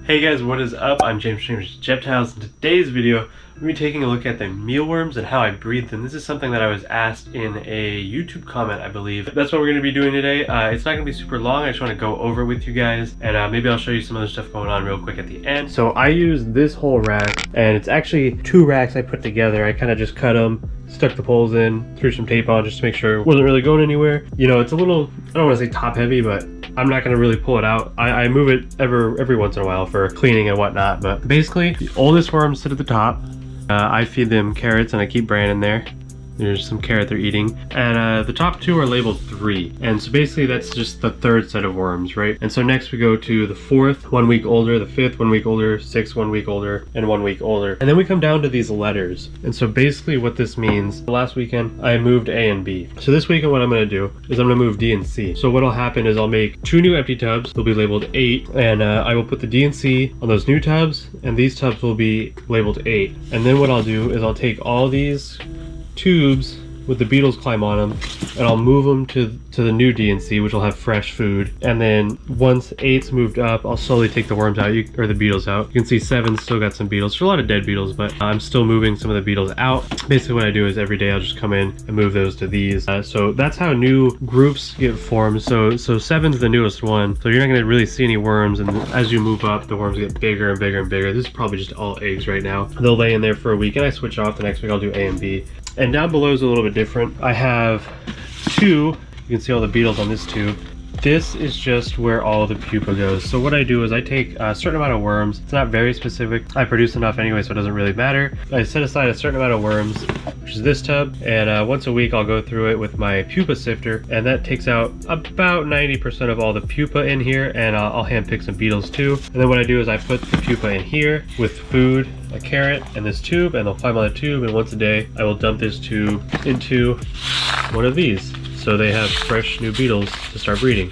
Hey guys, what is up? I'm James Streamers Reptiles. In today's video, we're going to be taking a look at the mealworms and how I breed them. This is something that I was asked in a YouTube comment, I believe. That's what we're going to be doing today. It's not going to be super long. I just want to go over it with you guys, and maybe I'll show you some other stuff going on real quick at the end. So I use this whole rack, and it's actually 2 racks I put together. I kind of just cut them, stuck the poles in, threw some tape on just to make sure it wasn't really going anywhere. You know, it's a little, I don't want to say top heavy, but I'm not going to really pull it out. I move it every once in a while for cleaning and whatnot, but basically the oldest worms sit at the top. I feed them carrots and I keep bran in there. There's some carrot they're eating. And the top 2 are labeled 3. And so basically that's just the 3rd set of worms, right? And so next we go to the 4th, 1 week older, the 5th, 1 week older, 6th, 1 week older, and 1 week older. And then we come down to these letters. And so basically what this means, last weekend I moved A and B. So this weekend what I'm gonna do is I'm gonna move D and C. So what'll happen is I'll make 2 new empty tubs. They'll be labeled 8. And I will put the D and C on those new tubs. And these tubs will be labeled 8. And then what I'll do is I'll take all these tubes with the beetles climb on them, and I'll move them to the new D&C, which will have fresh food. And then once 8's moved up, I'll slowly take the worms out, or the beetles out. You can see 7's still got some beetles. There's a lot of dead beetles, but I'm still moving some of the beetles out. Basically what I do is every day I'll just come in and move those to these. So that's how new groups get formed. So 7's the newest one. So you're not gonna really see any worms, and as you move up, the worms get bigger and bigger and bigger. This is probably just all eggs right now. They'll lay in there for a week, and I switch off. The next week I'll do A and B. And down below is a little bit different. I have 2, you can see all the beetles on this tube. This is just where all the pupa goes. So what I do is I take a certain amount of worms. It's not very specific. I produce enough anyway, so it doesn't really matter. I set aside a certain amount of worms, which is this tub, and once a week I'll go through it with my pupa sifter, and that takes out about 90% of all the pupa in here, and I'll hand pick some beetles too. And then what I do is I put the pupa in here with food, a carrot, and this tube, and they'll climb on the tube, and once a day I will dump this tube into one of these, so they have fresh new beetles to start breeding.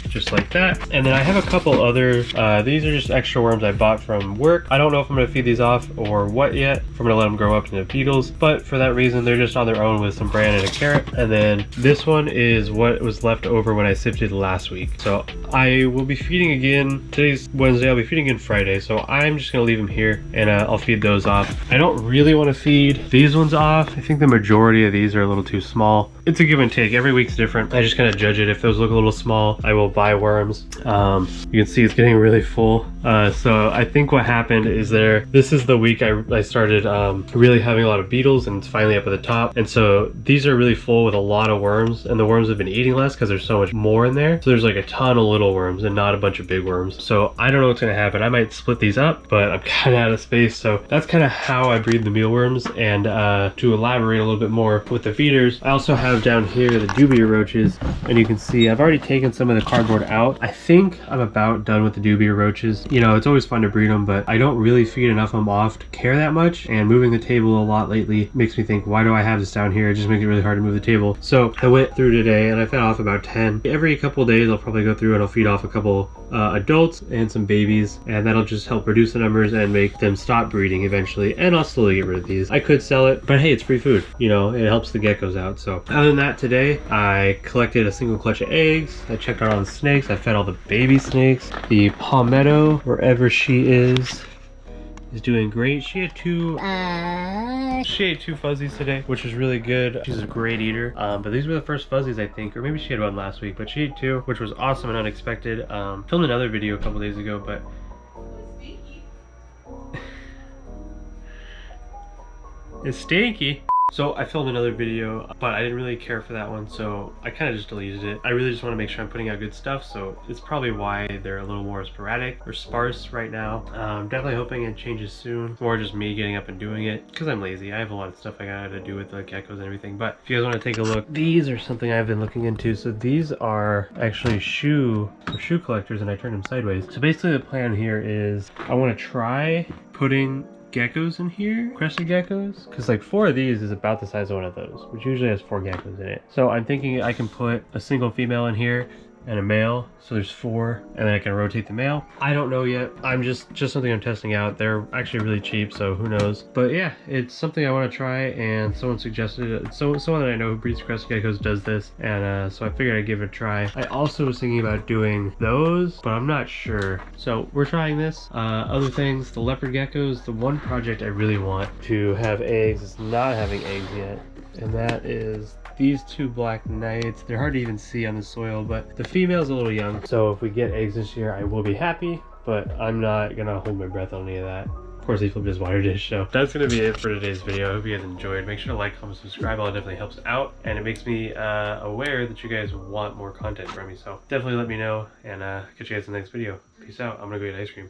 Just like that. And then I have a couple other, these are just extra worms I bought from work. I don't know if I'm gonna feed these off or what yet, if I'm gonna let them grow up into beetles, but for that reason they're just on their own with some bran and a carrot. And then this one is what was left over when I sifted last week. So I will be feeding again, today's Wednesday, I'll be feeding again Friday, so I'm just gonna leave them here, and I'll feed those off. I don't really want to feed these ones off. I think the majority of these are a little too small. It's a give and take, every week's different. I just kind of judge it. If those look a little small, I will buy worms. You can see it's getting really full. So I think what happened is this is the week I started really having a lot of beetles, and it's finally up at the top. And so these are really full with a lot of worms, and the worms have been eating less because there's so much more in there. So there's like a ton of little worms and not a bunch of big worms. So I don't know what's gonna happen. I might split these up, but I'm kind of out of space. So that's kind of how I breed the mealworms. And to elaborate a little bit more with the feeders, I also have down here the dubia roaches, and you can see I've already taken some of the cardboard out. I think I'm about done with the dubia roaches. You know, it's always fun to breed them, but I don't really feed enough of them off to care that much, and moving the table a lot lately makes me think, why do I have this down here? It just makes it really hard to move the table. So I went through today and I fed off about 10. Every couple of days I'll probably go through and I'll feed off a couple adults and some babies, and that'll just help reduce the numbers and make them stop breeding eventually, and I'll slowly get rid of these. I could sell it, but hey, it's free food. You know, it helps the geckos out. So other than that, today I collected a single clutch of eggs. I checked out all the snakes. I fed all the baby snakes. The palmetto, wherever she is doing great. She ate 2 fuzzies today, which was really good. She's a great eater. But these were the first fuzzies, I think, or maybe she had one last week, but she ate 2, which was awesome and unexpected. Filmed another video a couple days ago, but it's stinky. So I filmed another video, but I didn't really care for that one, so I kind of just deleted it. I really just want to make sure I'm putting out good stuff, so it's probably why they're a little more sporadic or sparse right now. I'm definitely hoping it changes soon. It's more just me getting up and doing it, because I'm lazy. I have a lot of stuff I gotta do with the geckos and everything, but if you guys want to take a look, these are something I've been looking into. So these are actually shoe collectors, and I turned them sideways. So basically the plan here is I want to try putting geckos in here, crested geckos, because like 4 of these is about the size of one of those, which usually has 4 geckos in it. So I'm thinking I can put a single female in here and a male, so there's 4, and then I can rotate the male. I don't know yet. I'm just something I'm testing out. They're actually really cheap, so who knows. But yeah, it's something I want to try, and someone suggested it. Someone that I know who breeds crested geckos does this, and so I figured I'd give it a try. I also was thinking about doing those, but I'm not sure. So we're trying this. Other things, the leopard geckos, the one project I really want to have eggs is not having eggs yet, and that is these 2 black knights. They're hard to even see on the soil, but the female's a little young, so if we get eggs this year I will be happy, but I'm not gonna hold my breath on any of that. Of course, he flipped his water dish, so that's gonna be it for today's video. I hope you guys enjoyed. Make sure to like, comment, subscribe. All that definitely helps out, and it makes me aware that you guys want more content from me, so definitely let me know, and catch you guys in the next video. Peace out. I'm gonna go get ice cream.